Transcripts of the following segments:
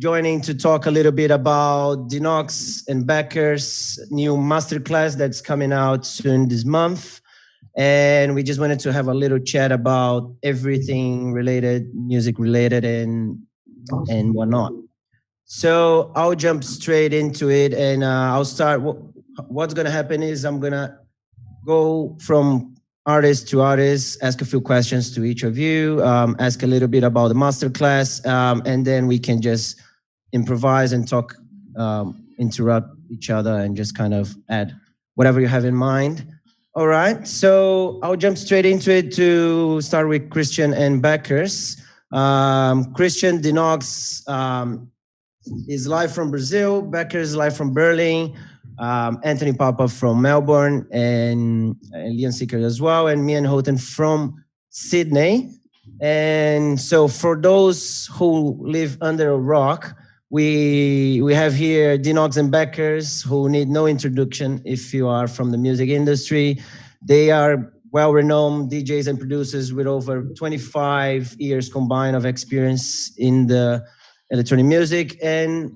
joining to talk a little bit about Dnox and Beckers' new masterclass that's coming out soon this month. And we just wanted to have a little chat about everything related, music related, and whatnot. So I'll jump straight into it, and I'll start. What's going to happen is I'm going to go from artist to artist, ask a few questions to each of you, ask a little bit about the masterclass, and then we can just improvise and talk, interrupt each other, and just kind of add whatever you have in mind. All right, so I'll jump straight into it to start with Christian and Beckers. Christian Dnox is live from Brazil, Beckers live from Berlin, Anthony Papa from Melbourne, and Leon Seeker as well, and me and Houghton from Sydney. And so for those who live under a rock, we have here Dnox and Beckers, who need no introduction if you are from the music industry. They are well-renowned DJs and producers with over 25 years combined of experience in the electronic music. And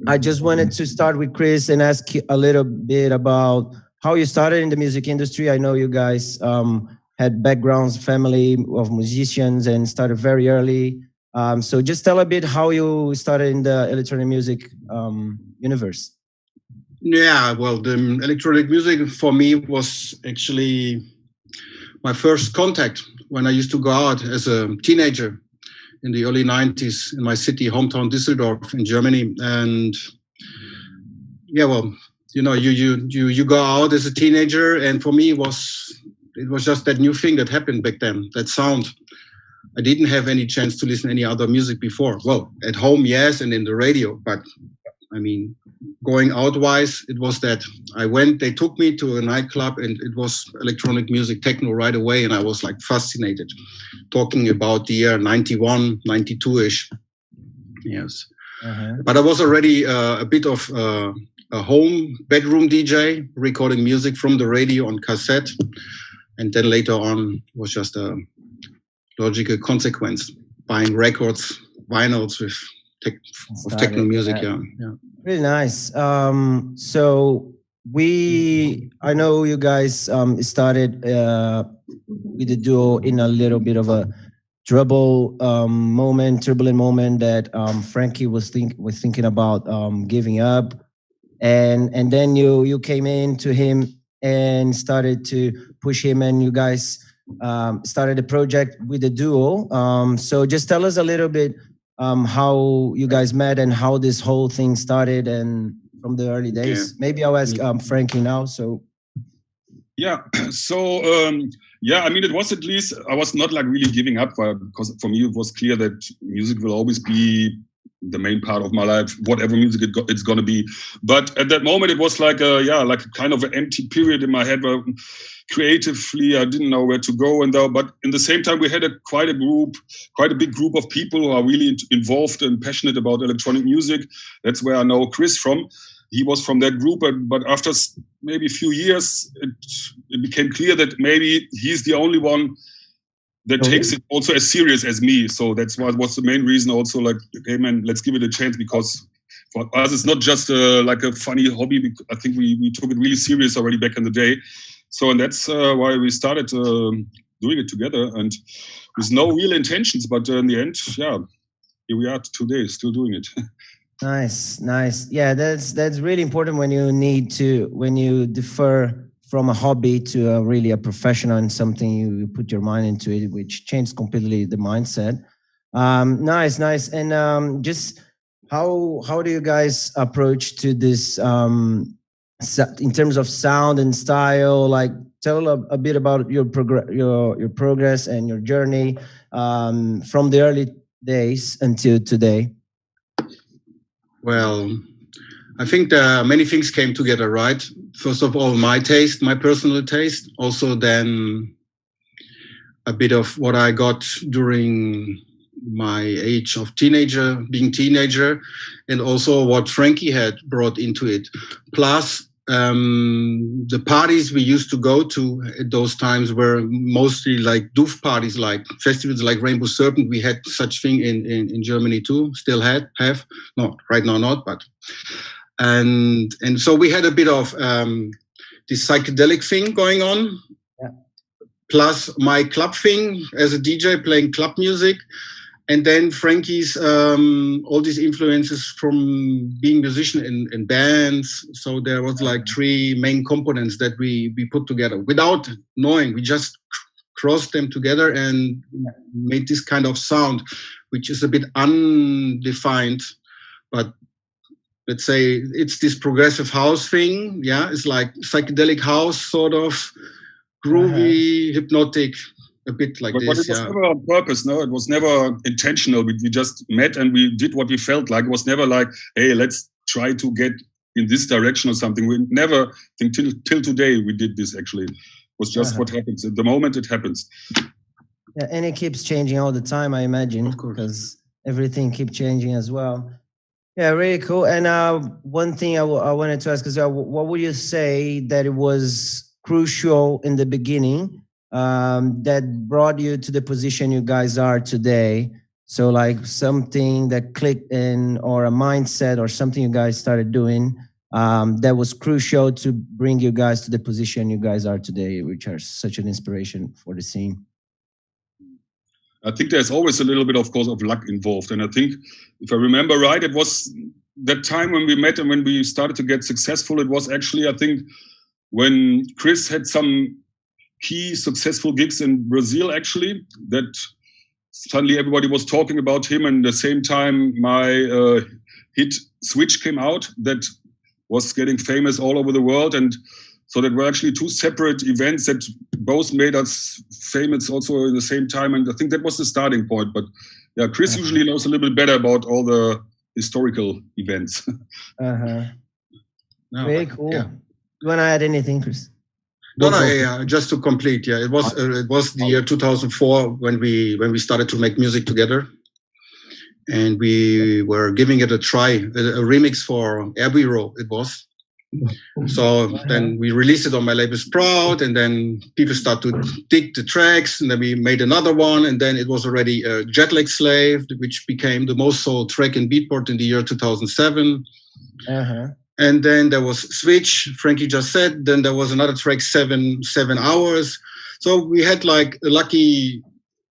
I just wanted to start with Chris and ask you a little bit about how you started in the music industry. I know you guys had backgrounds, family of musicians, and started very early. So just tell a bit how you started in the electronic music universe. Yeah, well, the electronic music for me was actually my first contact when I used to go out as a teenager in the early 90s in my city, hometown Düsseldorf in Germany. And yeah, well, you know, you go out as a teenager, and for me it was just that new thing that happened back then, that sound. I didn't have any chance to listen to any other music before. Well, at home, yes, and in the radio, but I mean, going out-wise, it was that they took me to a nightclub, and it was electronic music, techno right away, and I was like fascinated, talking about the year 91, 92-ish. Yes. But I was already a bit of a home bedroom DJ, recording music from the radio on cassette, and then later on was just a logical consequence, buying records, vinyls with techno music. Yeah. Really nice. So I know you guys started with the duo in a little bit of a turbulent moment that Frankie was thinking about giving up, and then you came in to him and started to push him, and you guys started a project with the duo. So just tell us a little bit how you guys met and how this whole thing started, and from the early days. Yeah. Maybe I'll ask Frankie now. So yeah, so yeah, I mean, it was, at least I was not like really giving up, because for me it was clear that music will always be the main part of my life, whatever music it's gonna be. But at that moment, it was like like a kind of an empty period in my head where creatively I didn't know where to go. But in the same time, we had quite a big group of people who are really involved and passionate about electronic music. That's where I know Chris from. He was from that group, but after maybe a few years, it became clear that maybe he's the only one that takes it also as serious as me. So that's what's the main reason also, like, okay, man, let's give it a chance, because for us, it's not just like a funny hobby. I think we took it really serious already back in the day. So, and that's why we started doing it together, and with no real intentions. But in the end, yeah, here we are today, still doing it. Nice. Yeah, that's really important when you defer from a hobby to really a professional and something you put your mind into it, which changed completely the mindset. Nice. And just how do you guys approach to this in terms of sound and style? Like, tell a bit about your progress and your journey from the early days until today. Well, I think many things came together, right? First of all, my taste, my personal taste. Also then a bit of what I got during my age of being teenager, and also what Frankie had brought into it. Plus the parties we used to go to at those times were mostly like doof parties, like festivals like Rainbow Serpent. We had such thing in Germany too, still have, not right now, not, but, and so we had a bit of this psychedelic thing going on, plus my club thing as a DJ playing club music. And then Frankie's, all these influences from being musician in bands. So there was like three main components that we put together without knowing. We just crossed them together and made this kind of sound, which is a bit undefined. But let's say it's this progressive house thing. Yeah, it's like psychedelic house, sort of groovy, hypnotic. A bit like but this, it was never on purpose, no? It was never intentional. We just met and we did what we felt like. It was never like, hey, let's try to get in this direction or something. We never think till today we did this actually. It was just what happens. At the moment it happens. Yeah, and it keeps changing all the time, I imagine, because everything keeps changing as well. Yeah, really cool. And one thing I wanted to ask is, what would you say that it was crucial in the beginning that brought you to the position you guys are today? So like something that clicked in, or a mindset, or something you guys started doing that was crucial to bring you guys to the position you guys are today, which are such an inspiration for the scene. I think there's always a little bit, of course, of luck involved. And I think, if I remember right, it was that time when we met and when we started to get successful. It was actually, I think, when Chris had some key successful gigs in Brazil, actually, that suddenly everybody was talking about him. And at the same time, my hit Switch came out that was getting famous all over the world. And so that were actually two separate events that both made us famous also at the same time. And I think that was the starting point. But yeah, Chris usually knows a little bit better about all the historical events. Very cool. Yeah. You want to add anything, Chris? No, just to complete. Yeah, it was the year 2004 when we started to make music together, and we were giving it a try, a remix for Abbey Road. It was. So then we released it on my label Sprout, and then people start to dig the tracks, and then we made another one, and then it was already Jetlag Slave, which became the most sold track in Beatport in the year 2007. And then there was Switch, Frankie just said. Then there was another track, 7 Hours. So we had like a lucky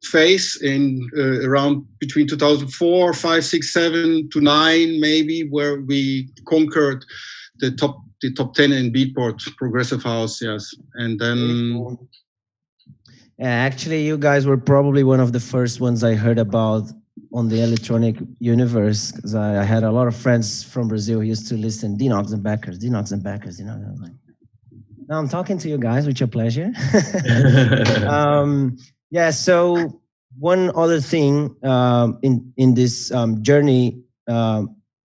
phase in around between 2004, 5, 6, 7 to 9 maybe, where we conquered the top 10 in Beatport, progressive house, yes. And then yeah, actually you guys were probably one of the first ones I heard about on the electronic universe, because I had a lot of friends from Brazil who used to listen D-Nox and Beckers, D-Nox and Beckers, you know. Like, now I'm talking to you guys, with your pleasure. Yeah, so one other thing in this journey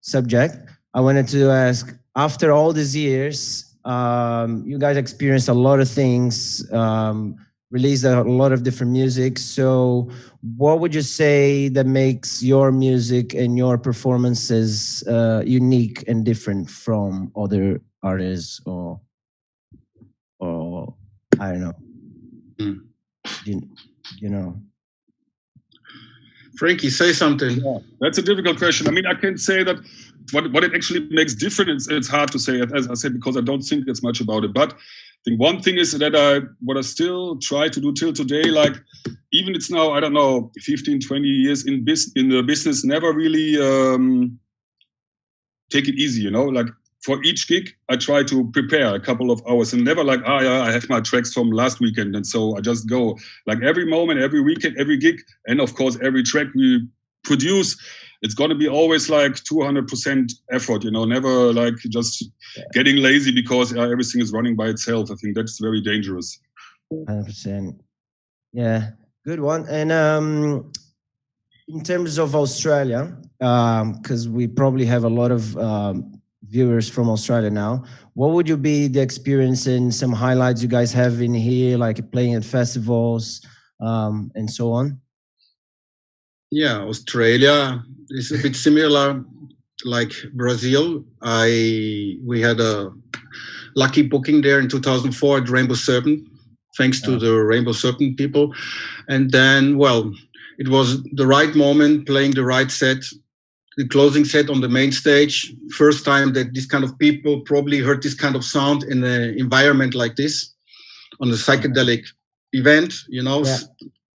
subject, I wanted to ask, after all these years, you guys experienced a lot of things, released a lot of different music. So what would you say that makes your music and your performances unique and different from other artists, or I don't know, you know? Frankie, say something. Yeah, that's a difficult question. I mean, I can say that what it actually makes different, it's hard to say, as I said, because I don't think it's much about it. But I think one thing is that what I still try to do till today, like even it's now, I don't know, 15, 20 years in the business, never really take it easy, you know? Like for each gig, I try to prepare a couple of hours, and never like, I have my tracks from last weekend, and so I just go. Like every moment, every weekend, every gig, and of course every track we produce, it's going to be always like 200% effort, you know, never like just getting lazy because everything is running by itself. I think that's very dangerous. 100%. Yeah, good one. And in terms of Australia, because we probably have a lot of viewers from Australia now, what would you be the experience and some highlights you guys have in here, like playing at festivals and so on? Yeah, Australia is a bit similar like Brazil. We had a lucky booking there in 2004 at Rainbow Serpent, thanks to the Rainbow Serpent people. And then, well, it was the right moment, playing the right set, the closing set on the main stage. First time that this kind of people probably heard this kind of sound in an environment like this, on a psychedelic event, you know. Yeah.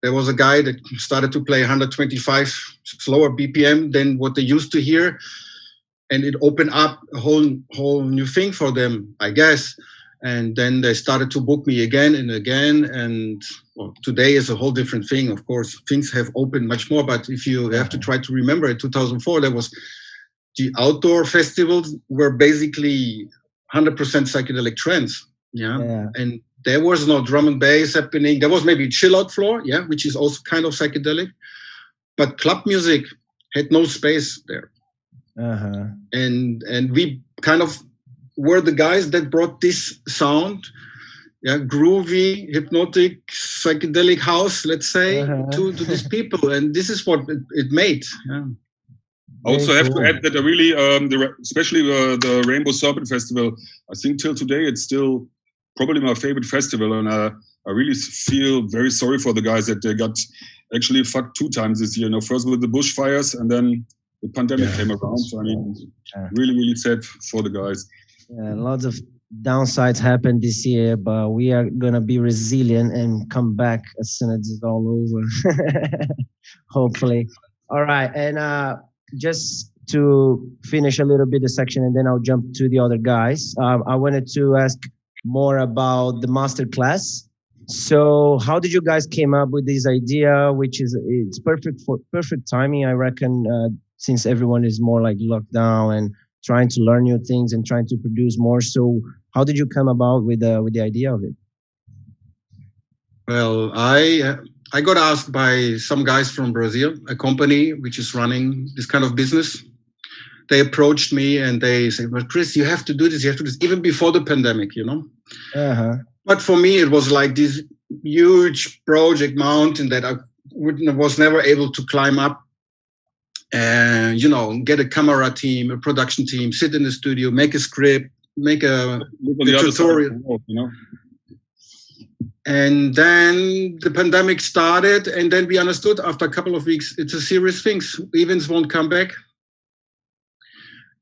There was a guy that started to play 125 slower BPM than what they used to hear. And it opened up a whole new thing for them, I guess. And then they started to book me again and again. And well, today is a whole different thing. Of course, things have opened much more. But if you have to try to remember, in 2004, there was the outdoor festivals were basically 100% psychedelic trance. Yeah. And there was no drum and bass happening. There was maybe a chill out floor, yeah, which is also kind of psychedelic. But club music had no space there. And we kind of were the guys that brought this sound, yeah, groovy, hypnotic, psychedelic house, let's say, to these people. And this is what it made. Yeah. I also have to add that I really, especially the Rainbow Serpent Festival, I think till today it's still probably my favorite festival, and I really feel very sorry for the guys that they got actually fucked 2 times this year. You know, first with the bushfires, and then the pandemic came around. So I mean, really, really sad for the guys. Yeah, lots of downsides happened this year, but we are gonna be resilient and come back as soon as it's all over. Hopefully. All right, and just to finish a little bit the section, and then I'll jump to the other guys. I wanted to ask more about the masterclass. So how did you guys came up with this idea, which is it's perfect timing, I reckon, since everyone is more like locked down and trying to learn new things and trying to produce more. So how did you come about with the idea of it? Well, I got asked by some guys from Brazil, a company which is running this kind of business. They approached me and they said, well, Chris, you have to do this, you have to do this, even before the pandemic, you know? But for me, it was like this huge project mountain that I was never able to climb up and, you know, get a camera team, a production team, sit in the studio, make a script, make a tutorial. You know? And then the pandemic started, and then we understood after a couple of weeks, it's a serious thing. Events won't come back.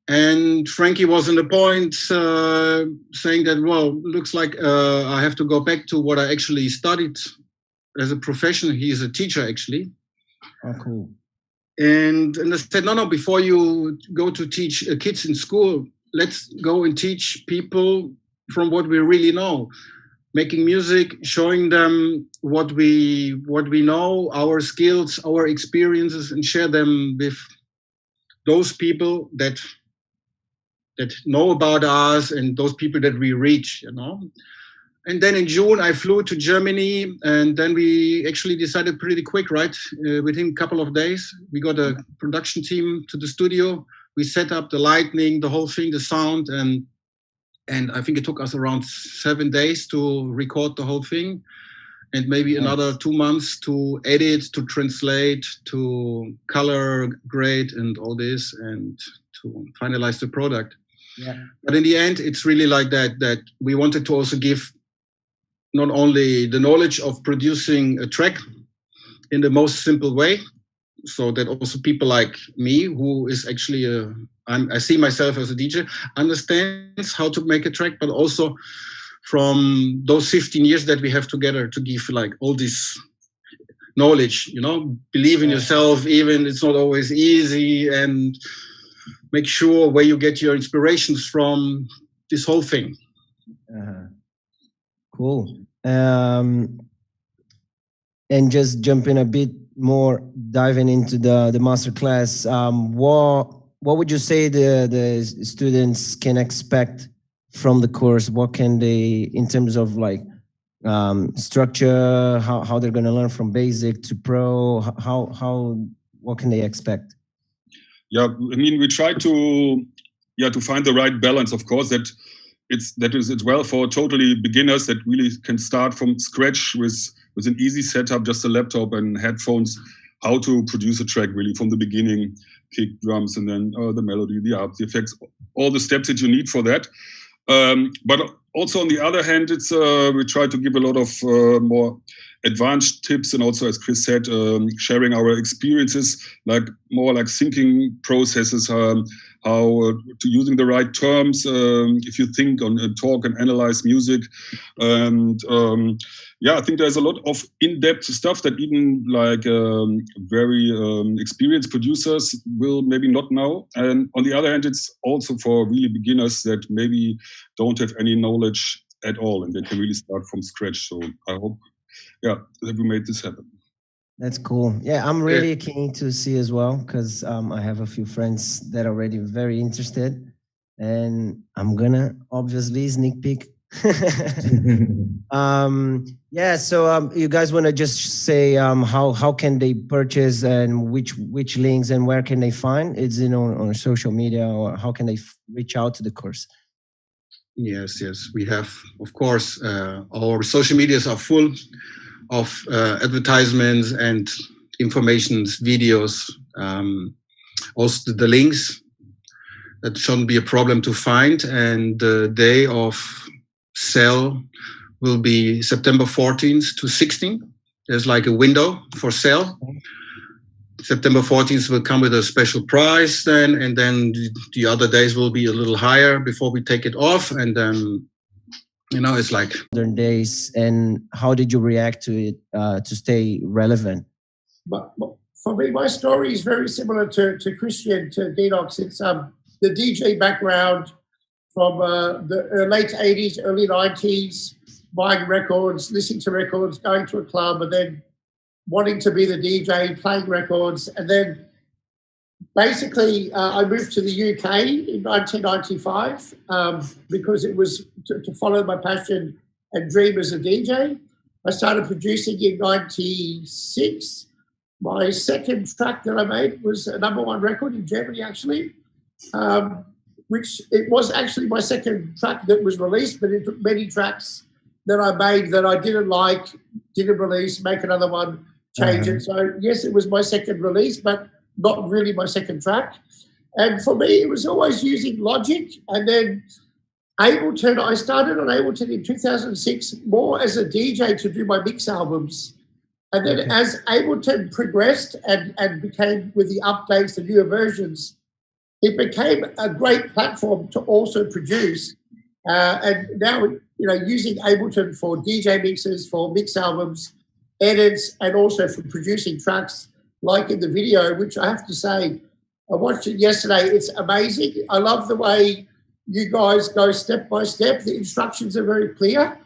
And Frankie was in the point saying that, well, looks like I have to go back to what I actually studied as a profession. He's a teacher, actually. Oh, cool. And I said, no, before you go to teach kids in school, let's go and teach people from what we really know. Making music, showing them what we know, our skills, our experiences, and share them with those people that know about us and those people that we reach, you know. And then in June, I flew to Germany, and then we actually decided pretty quick, right? Within a couple of days, we got a production team to the studio. We set up the lighting, the whole thing, the sound, and I think it took us around 7 days to record the whole thing, and maybe another 2 months to edit, to translate, to color grade and all this, and to finalize the product. Yeah. But in the end, it's really like that we wanted to also give not only the knowledge of producing a track in the most simple way, so that also people like me, who is actually I see myself as a DJ, understands how to make a track, but also from those 15 years that we have together to give like all this knowledge, you know, believe in yourself, even it's not always easy, and make sure where you get your inspirations from, this whole thing. Cool. And just jumping a bit more, diving into the masterclass, what would you say the students can expect from the course? What can they, in terms of like structure, how they're going to learn from basic to pro, what can they expect? Yeah, I mean, we try to find the right balance, of course, that it's well for totally beginners that really can start from scratch with an easy setup, just a laptop and headphones, how to produce a track really from the beginning, kick, drums, and then the melody, the harp, the effects, all the steps that you need for that. But also on the other hand, it's we try to give a lot of more advanced tips, and also, as Chris said, sharing our experiences, like more like thinking processes, how to using the right terms if you think on talk and analyze music. And yeah, I think there's a lot of in-depth stuff that even like very experienced producers will maybe not know. And on the other hand, it's also for really beginners that maybe don't have any knowledge at all, and they can really start from scratch. So I hope, yeah, that we made this happen. That's cool. Yeah, I'm really keen to see as well, because I have a few friends that are already very interested, and I'm gonna obviously sneak peek. Yeah, so you guys want to just say how can they purchase, and which links and where can they find? Is it on social media, or how can they reach out to the course? Yes, we have, of course, our social medias are full of advertisements and informations, videos, also the links. That shouldn't be a problem to find. And the day of sale will be September 14th to 16th. There's like a window for sale. September 14th will come with a special price then, and then the other days will be a little higher before we take it off. And then, you know, it's like modern days. And how did you react to it to stay relevant? But for me, my story is very similar to Christian, to Dnox. It's the DJ background from the late 80s, early 90s, buying records, listening to records, going to a club, and then wanting to be the DJ, playing records. And then basically I moved to the UK in 1995 because it was to follow my passion and dream as a DJ. I started producing in 96. My second track that I made was a #1 record in Germany, actually, which it was actually my second track that was released, but it took many tracks that I made that I didn't like, didn't release, make another one, change it. So yes, it was my second release, but not really my second track. And for me, it was always using Logic. And then Ableton, I started on Ableton in 2006 more as a DJ to do my mix albums. And then as Ableton progressed and became with the updates, the newer versions, it became a great platform to also produce. And now, you know, using Ableton for DJ mixes, for mix albums, edits, and also for producing tracks like in the video, which I have to say, I watched it yesterday. It's amazing. I love the way you guys go step by step. The instructions are very clear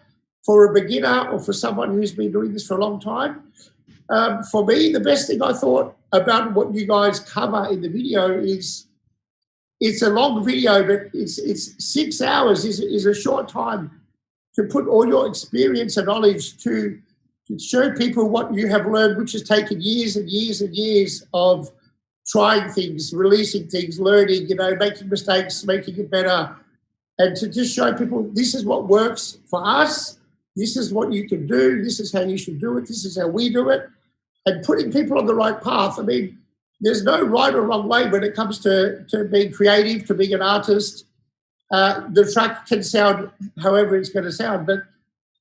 for a beginner or for someone who's been doing this for a long time. For me, the best thing I thought about what you guys cover in the video is it's a long video, but it's 6 hours is a short time to put all your experience and knowledge to show people what you have learned, which has taken years and years and years of trying things, releasing things, learning, you know, making mistakes, making it better. And to just show people this is what works for us, this is what you can do, this is how you should do it, this is how we do it, and putting people on the right path. I mean, there's no right or wrong way when it comes to being creative, to being an artist. The track can sound however it's going to sound, but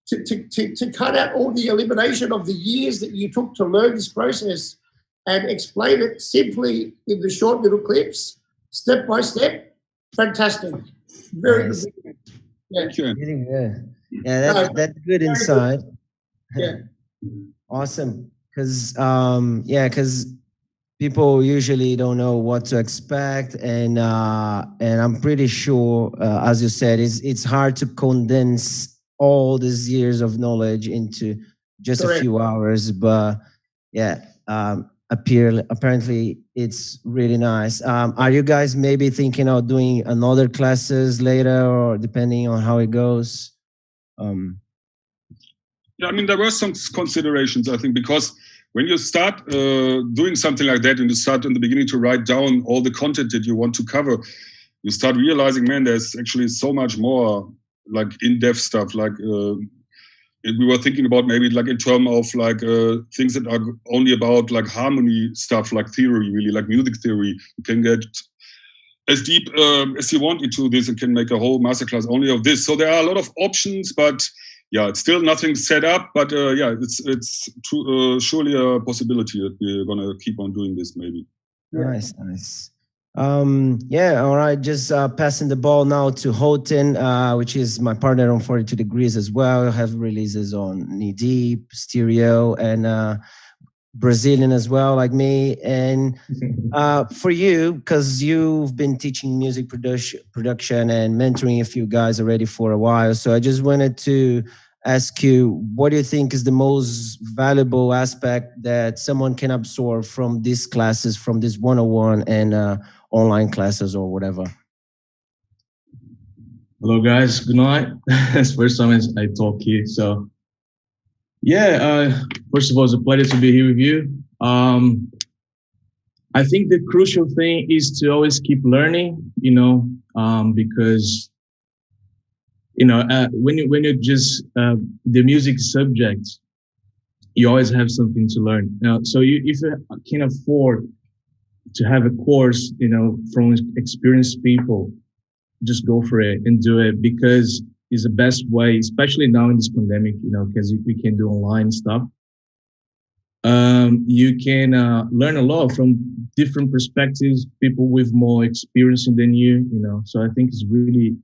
to cut out all the elimination of the years that you took to learn this process and explain it simply in the short little clips, step by step, fantastic. Very nice. good. Yeah. Really good. Yeah, that's good insight. Good. Yeah. Awesome. Because people usually don't know what to expect, and I'm pretty sure, as you said, it's hard to condense all these years of knowledge into just a few hours. But yeah, apparently it's really nice. Are you guys maybe thinking of doing another classes later, or depending on how it goes? Yeah, I mean, there were some considerations, I think, because when you start doing something like that, and you start in the beginning to write down all the content that you want to cover, you start realizing, man, there's actually so much more like in-depth stuff. Like we were thinking about maybe like in terms of like things that are only about like harmony stuff, like theory, really, like music theory. You can get as deep as you want into this and can make a whole masterclass only of this. So there are a lot of options, but yeah, it's still nothing set up. But yeah, it's surely a possibility that we're gonna keep on doing this maybe. Nice, nice. Yeah, all right. Just passing the ball now to Houghton, which is my partner on 42 Degrees as well. I have releases on Knee Deep, Stereo, and Brazilian as well, like me. And for you, because you've been teaching music production and mentoring a few guys already for a while, so I just wanted to ask you, what do you think is the most valuable aspect that someone can absorb from these classes, from this 101 and online classes or whatever? Hello guys, good night. It's the first time I talk here, so yeah, first of all, it's a pleasure to be here with you. I think the crucial thing is to always keep learning, you know, because, you know, when you just, the music subject, you always have something to learn. Now, so if you can afford to have a course, you know, from experienced people, just go for it and do it, because it's the best way, especially now in this pandemic, you know, because we can do online stuff. You can learn a lot from different perspectives, people with more experience than you know. So I think it's really,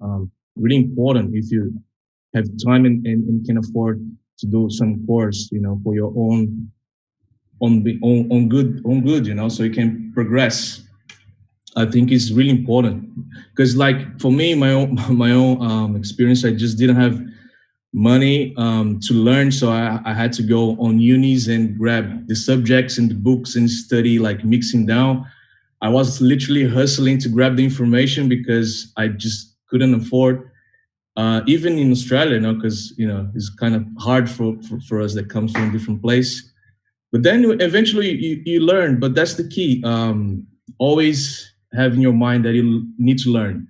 really important if you have time and can afford to do some course, you know, for your own good, you know, so you can progress. I think it's really important because, like, for me, my own experience, I just didn't have money to learn, so I had to go on unis and grab the subjects and the books and study, like mixing down. I was literally hustling to grab the information because I just couldn't afford. Even in Australia, you know, because, you know, it's kind of hard for us that comes from a different place. But then eventually you learn, but that's the key. Always have in your mind that you need to learn.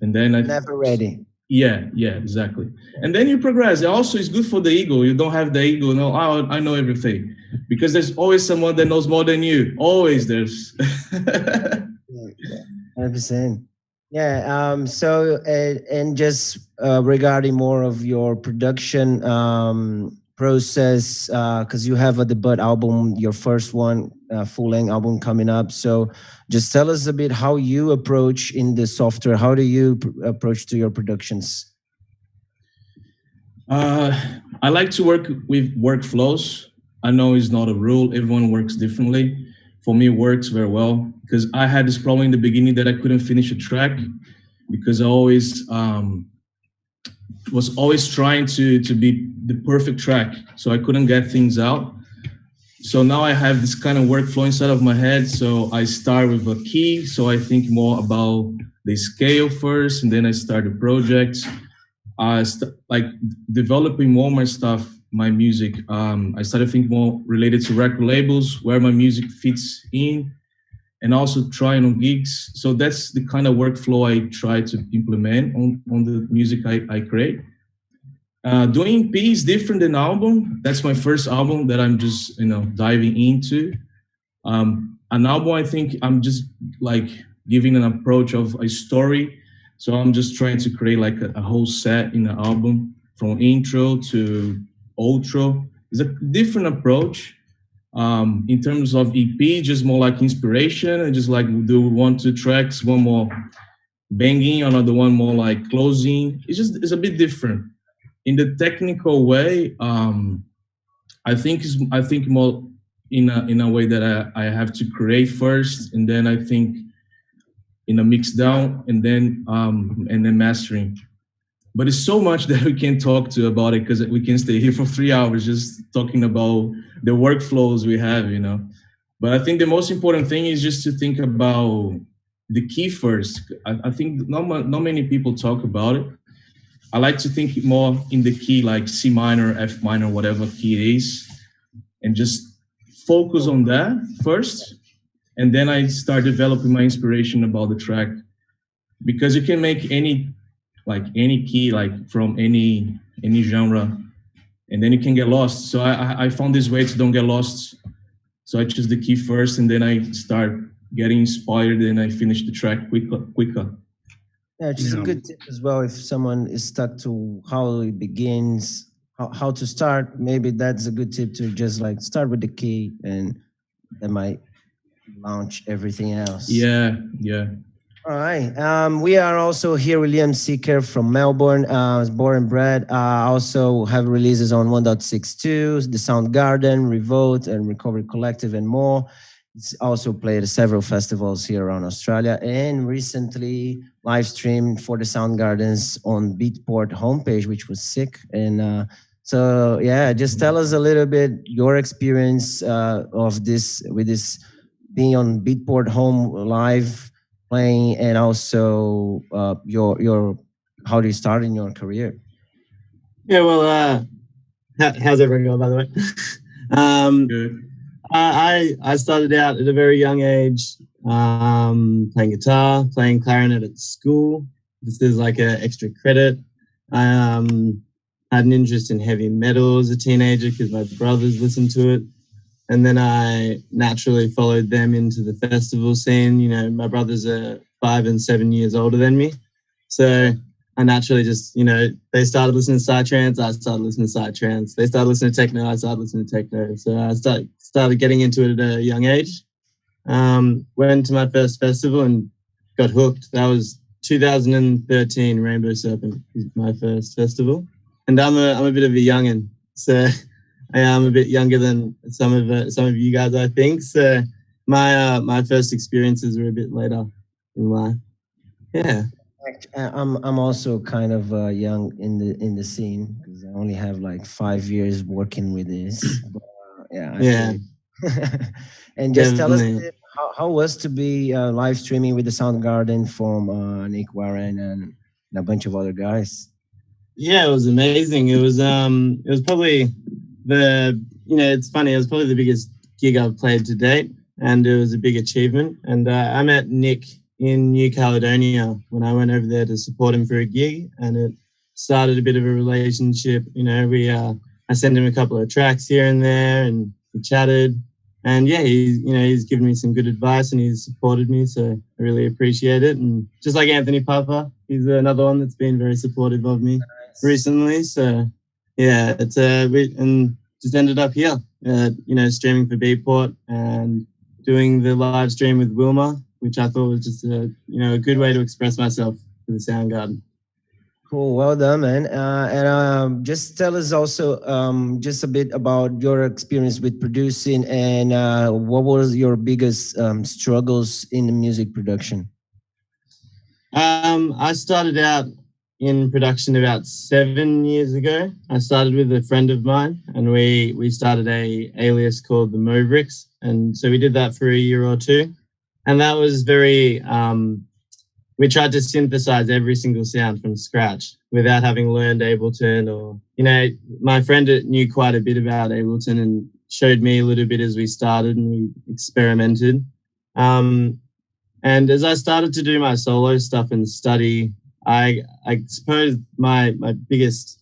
And then Never ready. Yeah, exactly. And then you progress. Also, it's good for the ego. You don't have the ego, no, oh, I know everything. Because there's always someone that knows more than you. Always there's. 100%. Yeah. So, and just regarding more of your production process, because you have a debut album, your first one, full-length album coming up. So just tell us a bit how you approach in the software. How do you approach to your productions? I like to work with workflows. I know it's not a rule. Everyone works differently. For me, it works very well because I had this problem in the beginning that I couldn't finish a track because I always was always trying to be the perfect track. So I couldn't get things out. So now I have this kind of workflow inside of my head. So I start with a key. So I think more about the scale first, and then I start the project. Like developing more my stuff, my music. I started thinking more related to record labels, where my music fits in, and also trying on gigs. So that's the kind of workflow I try to implement on the music I create. Doing EP is different than album. That's my first album that I'm just, you know, diving into. An album, I think I'm just like giving an approach of a story. So I'm just trying to create like a whole set in the album from intro to outro. It's a different approach. In terms of EP, just more like inspiration and just like do 1-2 tracks, one more banging, another one more like closing. It's a bit different. In the technical way, I think more in a way that I have to create first, and then I think in a mix down, and then mastering. But it's so much that we can talk about it because we can stay here for 3 hours just talking about the workflows we have, you know. But I think the most important thing is just to think about the key first. I think not many people talk about it. I like to think more in the key, like C minor, F minor, whatever key it is, and just focus on that first. And then I start developing my inspiration about the track, because you can make any key, like from any genre, and then you can get lost. So I found this way to don't get lost. So I choose the key first, and then I start getting inspired and I finish the track quicker. Yeah, which is a good tip as well. If someone is stuck to how it begins, how to start, maybe that's a good tip to just like start with the key and that might launch everything else. Yeah. All right. We are also here with Liam Seeker from Melbourne. Was born and bred. Also have releases on 1.62, The Soundgarden, Revolt, and Recovery Collective, and more. It's also played at several festivals here around Australia, and recently live streamed for the Soundgardens on Beatport homepage, which was sick. And so, yeah, just tell us a little bit your experience of this with this being on Beatport home live playing, and also your how do you start in your career? Yeah, well, how's everyone going, by the way? Good. I started out at a very young age playing guitar, playing clarinet at school. This is like an extra credit. I had an interest in heavy metal as a teenager because my brothers listened to it. And then I naturally followed them into the festival scene. You know, my brothers are 5 and 7 years older than me. So I naturally just, you know, they started listening to psytrance, I started listening to psytrance. They started listening to techno, I started listening to techno. So I started getting into it at a young age. Went to my first festival and got hooked. That was 2013, Rainbow Serpent is my first festival. And I'm a bit of a youngin', so I am a bit younger than some of you guys, I think. So my first experiences were a bit later in life. Yeah. I'm also kind of young in the scene because I only have like 5 years working with this. But, Yeah. And just tell us a bit, how was to be live streaming with the Soundgarden from Nick Warren and a bunch of other guys. Yeah, it was amazing. It was probably it's funny. It was probably the biggest gig I've played to date, and it was a big achievement. And I met Nick in New Caledonia when I went over there to support him for a gig, and it started a bit of a relationship. You know, I sent him a couple of tracks here and there, and we chatted. And yeah, he's given me some good advice and he's supported me, so I really appreciate it. And just like Anthony Papa, he's another one that's been very supportive of me recently. So yeah, it's and just ended up here, streaming for Beatport and doing the live stream with Wilma, which I thought was just a good way to express myself for the Soundgarden. Cool, well done, man. And just tell us also just a bit about your experience with producing and what was your biggest struggles in the music production? I started out in production about 7 years ago. I started with a friend of mine, and we started a alias called the Movricks, and so we did that for a year or two, and that was very. We tried to synthesize every single sound from scratch without having learned Ableton or, my friend knew quite a bit about Ableton and showed me a little bit as we started and we experimented. And as I started to do my solo stuff and study, I suppose my biggest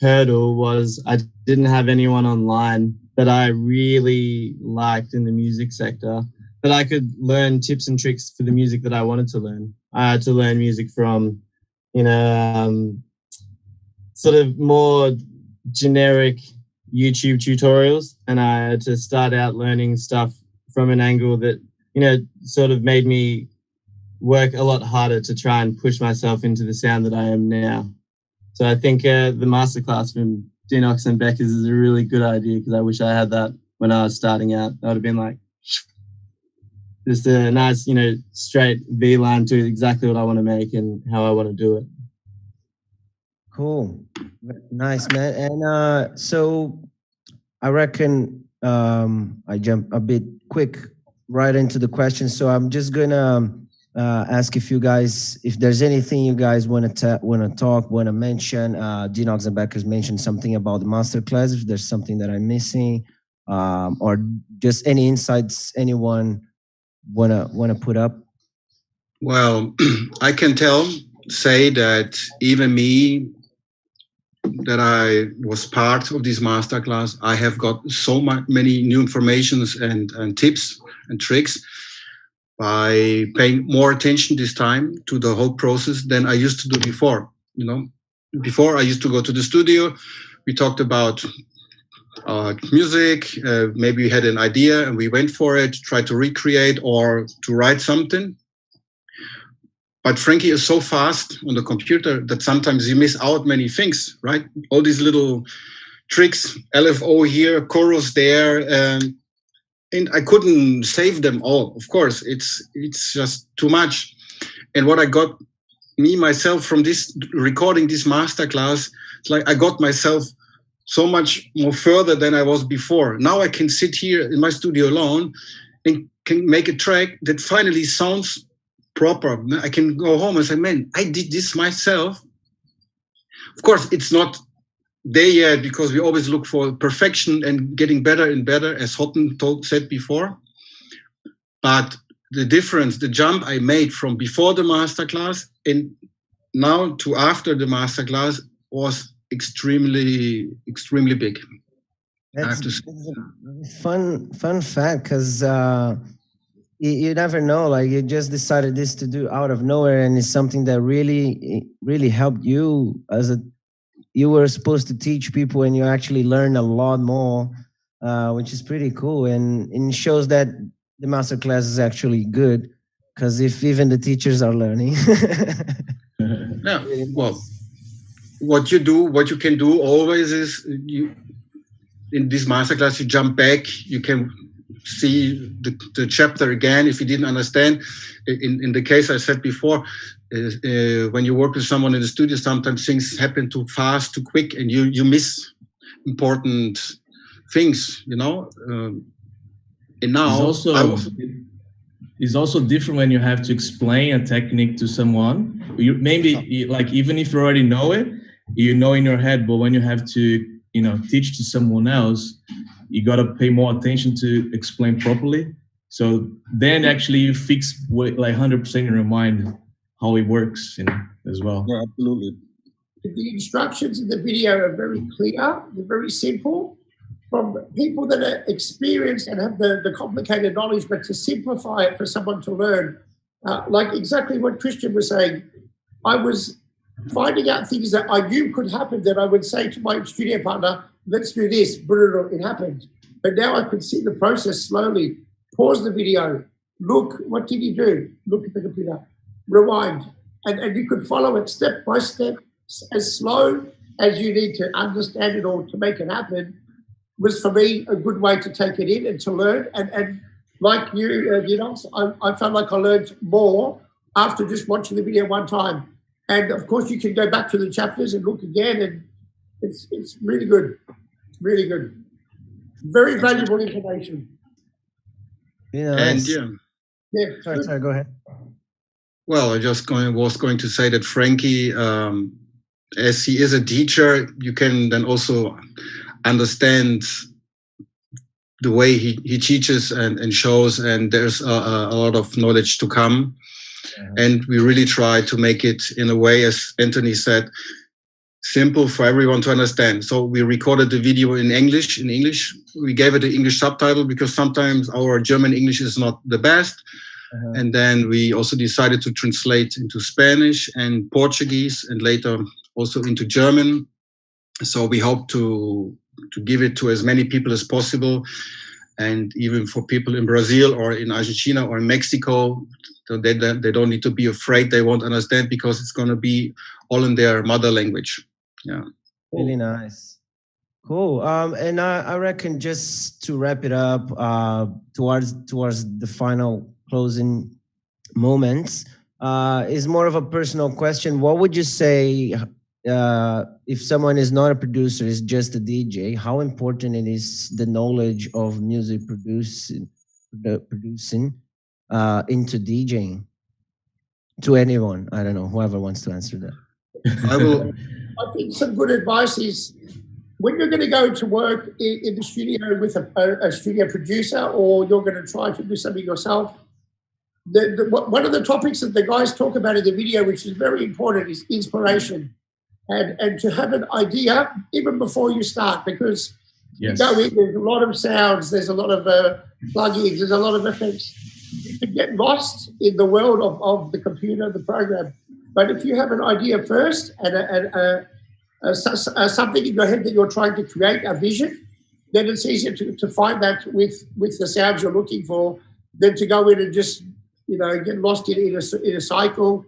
hurdle was I didn't have anyone online that I really liked in the music sector that I could learn tips and tricks for the music that I wanted to learn. I had to learn music from, sort of more generic YouTube tutorials. And I had to start out learning stuff from an angle that, sort of made me work a lot harder to try and push myself into the sound that I am now. So I think the masterclass from D-Nox and Beckers is a really good idea because I wish I had that when I was starting out. That would have been like, just a nice, straight V line to exactly what I want to make and how I want to do it. Cool. Nice, man. And so I reckon I jump a bit quick right into the question. So I'm just going to ask if you guys, if there's anything you guys want to mention. Dnox and Beckers mentioned something about the masterclass. If there's something that I'm missing or just any insights anyone wanna put up? Well, I can say that even me, that I was part of this masterclass, I have got so many new informations and tips and tricks by paying more attention this time to the whole process than I used to do before. You know, before I used to go to the studio, we talked about music, maybe we had an idea and we went for it, tried to recreate or to write something. But Frankie is so fast on the computer that sometimes you miss out many things, right? All these little tricks, LFO here, chorus there, and I couldn't save them all. Of course, it's just too much. And what I got myself from this recording this masterclass, it's like I got myself so much more further than I was before. Now I can sit here in my studio alone and can make a track that finally sounds proper. I can go home and say, man, I did this myself. Of course, it's not there yet because we always look for perfection and getting better and better, as Houghton said before. But the difference, the jump I made from before the masterclass and now to after the masterclass was extremely big. That's a fun fact, because you never know, like you just decided this to do out of nowhere, and it's something that really helped you you were supposed to teach people and you actually learned a lot more, which is pretty cool, and it shows that the masterclass is actually good, because if even the teachers are learning. Yeah, well, what you can do always is in this masterclass, you jump back, you can see the chapter again if you didn't understand. In the case I said before, when you work with someone in the studio, sometimes things happen too fast, too quick, and you miss important things, you know. And now it's also different when you have to explain a technique to someone. Maybe like even if you already know it, you know in your head, but when you have to teach to someone else, you got to pay more attention to explain properly. So then actually you fix like 100% in your mind how it works as well. Yeah, absolutely. The instructions in the video are very clear, they're very simple, from people that are experienced and have the complicated knowledge, but to simplify it for someone to learn. Like exactly what Christian was saying, I was finding out things that I knew could happen, that I would say to my studio partner, let's do this, it happened. But now I could see the process slowly, pause the video, look, what did he do? Look at the computer, rewind. And you could follow it step by step, as slow as you need to understand it or to make it happen, was for me a good way to take it in and to learn. And like you, Dnox, I felt like I learned more after just watching the video one time. And of course, you can go back to the chapters and look again, and it's really good, really good. Very valuable information. And yeah. Sorry, go ahead. Well, I was going to say that Frankie, as he is a teacher, you can then also understand the way he teaches and shows, and there's a lot of knowledge to come. And we really try to make it in a way, as Anthony said, simple for everyone to understand. So we recorded the video in English. We gave it an English subtitle because sometimes our German English is not the best. And then we also decided to translate into Spanish and Portuguese, and later also into German. So we hope to give it to as many people as possible. And even for people in Brazil or in Argentina or in Mexico, so they don't need to be afraid they won't understand, because it's going to be all in their mother language. Yeah. Really nice. Cool. And I reckon, just to wrap it up, towards the final closing moments, is more of a personal question. What would you say, if someone is not a producer, is just a DJ, how important it is the knowledge of music producing into DJing? To anyone, I don't know, whoever wants to answer that. I think some good advice is, when you're going to go to work in the studio with a studio producer, or you're going to try to do something yourself, one of the topics that the guys talk about in the video, which is very important, is inspiration. And to have an idea even before you start, because you go in, there's a lot of sounds, there's a lot of plugins, there's a lot of effects. you can get lost in the world of the computer, the program. But if you have an idea first and something in your head that you're trying to create, a vision, then it's easier to find that with the sounds you're looking for than to go in and just, get lost in a cycle.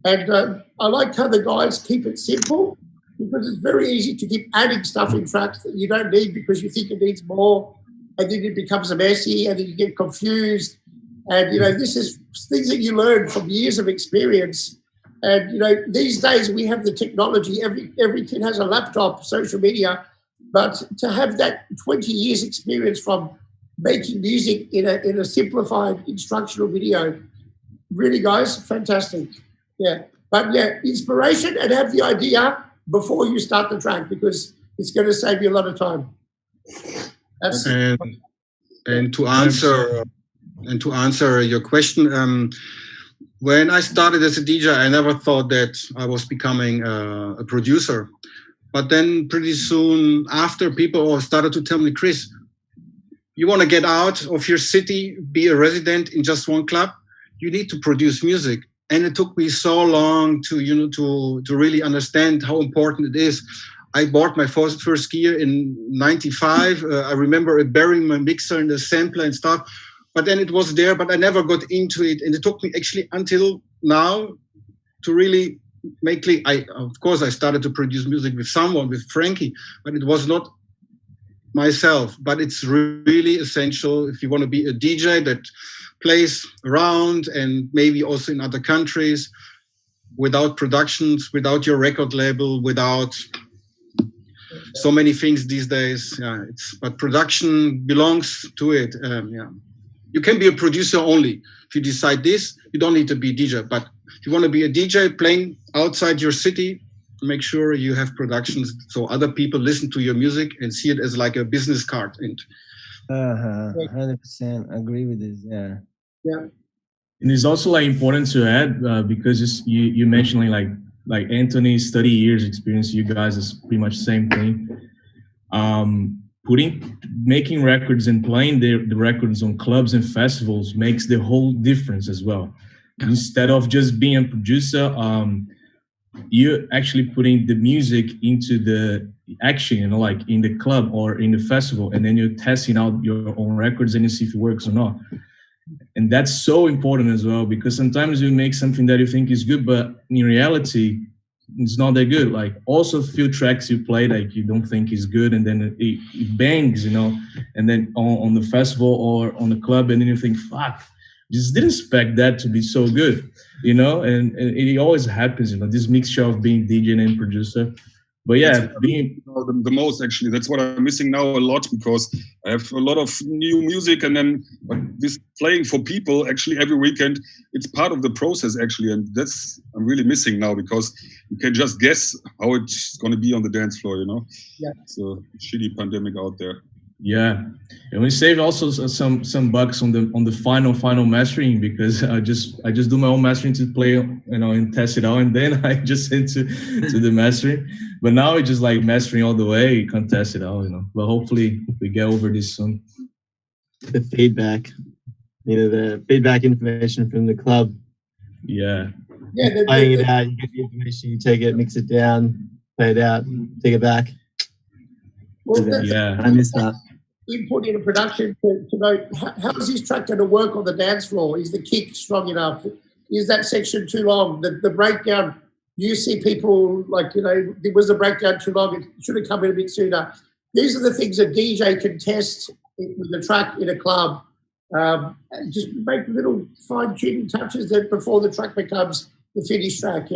And I like how the guys keep it simple, because it's very easy to keep adding stuff in tracks that you don't need because you think it needs more, and then it becomes messy, and then you get confused. And, this is things that you learn from years of experience. And, these days we have the technology. Every kid has a laptop, social media. But to have that 20 years experience from making music in a simplified instructional video, really, guys, fantastic. Yeah. But, inspiration, and have the idea before you start the track, because it's going to save you a lot of time. And to answer your question, when I started as a DJ, I never thought that I was becoming a producer. But then pretty soon after, people started to tell me, Chris, you want to get out of your city, be a resident in just one club, you need to produce music. And it took me so long to really understand how important it is. I bought my first gear in '95. I remember burying my mixer in the sampler and stuff. But then it was there, but I never got into it. And it took me actually until now to really make clear. Of course, I started to produce music with someone, with Frankie, but it was not myself. But it's really essential if you want to be a DJ that plays around and maybe also in other countries, without productions, without your record label, without so many things these days. Yeah, but production belongs to it. You can be a producer only. If you decide this, you don't need to be a DJ. But if you want to be a DJ playing outside your city, make sure you have productions so other people listen to your music and see it as like a business card. 100% agree with this. Yeah. And it's also like important to add because you mentioned like Anthony's 30 years experience. You guys is pretty much the same thing. Making records and playing the records on clubs and festivals makes the whole difference as well. Instead of just being a producer, you're actually putting the music into the action, like in the club or in the festival, and then you're testing out your own records and you see if it works or not. And that's so important as well, because sometimes you make something that you think is good, but in reality, it's not that good. Like also a few tracks you play like you don't think is good, and then it bangs, and then on the festival or on the club, and then you think, fuck, just didn't expect that to be so good, and it always happens, this mixture of being DJ and producer. But yeah, being the most actually, that's what I'm missing now a lot, because I have a lot of new music, and then this playing for people actually every weekend, it's part of the process actually, and that's I'm really missing now, because you can just guess how it's going to be on the dance floor, Yeah. It's a shitty pandemic out there. Yeah, and we saved also some bucks on the final mastering, because I just do my own mastering to play, and test it out, and then I just send to the mastering. But now it's just like mastering all the way. You can't test it out, But hopefully we get over this soon. The feedback, the feedback information from the club. Yeah. Yeah. Playing it out, you get the information, you take it, mix it down, play it out, take it back. Well, yeah, I miss that. Input into production to know how is this track going to work on the dance floor? Is the kick strong enough? Is that section too long? The breakdown, you see people like, was the breakdown too long? It should have come in a bit sooner. These are the things a DJ can test with the track in a club. Just make little fine-tuning touches that before the track becomes the finished track,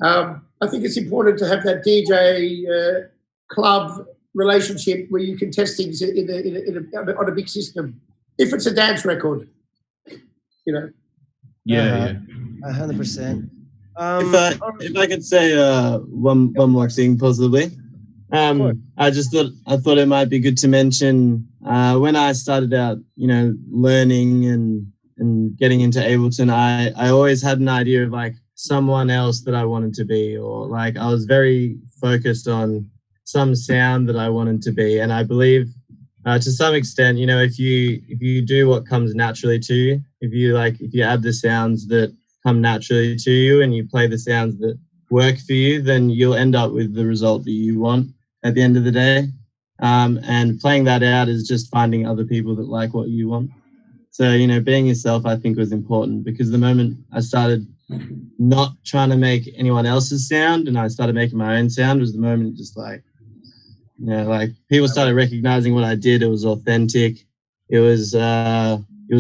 I think it's important to have that DJ club relationship where you can test things on a big system. If it's a dance record, Yeah, 100%. If I could say one more thing, possibly. I thought it might be good to mention when I started out, learning and getting into Ableton, I always had an idea of like someone else that I wanted to be, or like I was very focused on some sound that I wanted to be. And I believe To some extent, you know, if you do what comes naturally to you, if you add the sounds that come naturally to you and you play the sounds that work for you, then you'll end up with the result that you want at the end of the day. And playing that out is just finding other people that like what you want. So, you know, being yourself, I think, was important, because the moment I started not trying to make anyone else's sound and I started making my own sound was the moment just like, you know, like people started recognizing what I did. It was authentic. It was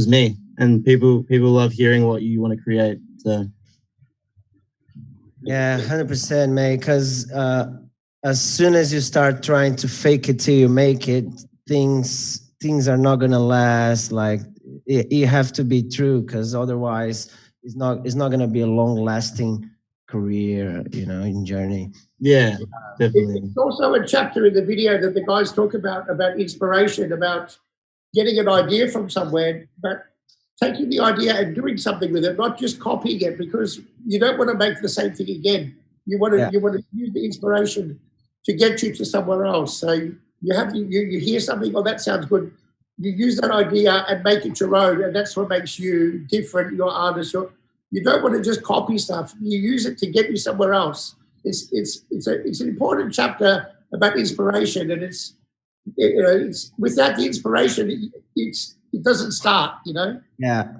me, and people love hearing what you want to create. So. Yeah, 100%, mate. Because as soon as you start trying to fake it till you make it, things are not gonna last. Like you have to be true, because otherwise it's not gonna be a long-lasting career, you know, in journey. Yeah, definitely. It's also a chapter in the video that the guys talk about inspiration, about getting an idea from somewhere, but taking the idea and doing something with it, not just copying it, because you don't want to make the same thing again. You want to use the inspiration to get you to somewhere else. So you hear something, oh, that sounds good. You use that idea and make it your own, and that's what makes you different. Your artist. You don't want to just copy stuff. You use it to get you somewhere else. It's an important chapter about inspiration, and it's without the inspiration, it doesn't start. You know. Yeah.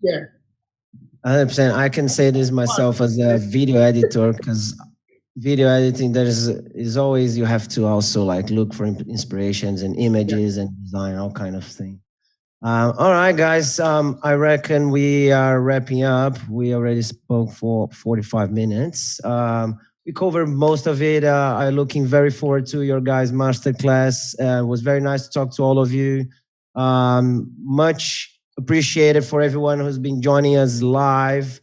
Yeah. 100%. I can say this myself as a video editor, because video editing, is always, you have to also like look for inspirations and images and design, all kind of thing. All right, guys. I reckon we are wrapping up. We already spoke for 45 minutes. We covered most of it. I'm looking very forward to your guys' masterclass. It was very nice to talk to all of you. Much appreciated for everyone who's been joining us live.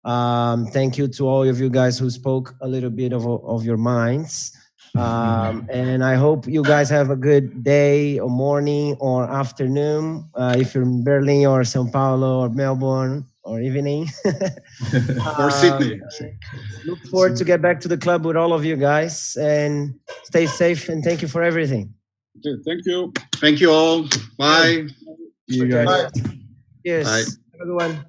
Thank you to all of you guys who spoke a little bit of your minds. And I hope you guys have a good day or morning or afternoon, if you're in Berlin or Sao Paulo or Melbourne, or evening. Or Sydney. Look forward to get back to the club with all of you guys, and stay safe, and thank you for everything. Okay, thank you. Thank you all. Bye. You guys. Bye. Cheers. Bye. Have a good one.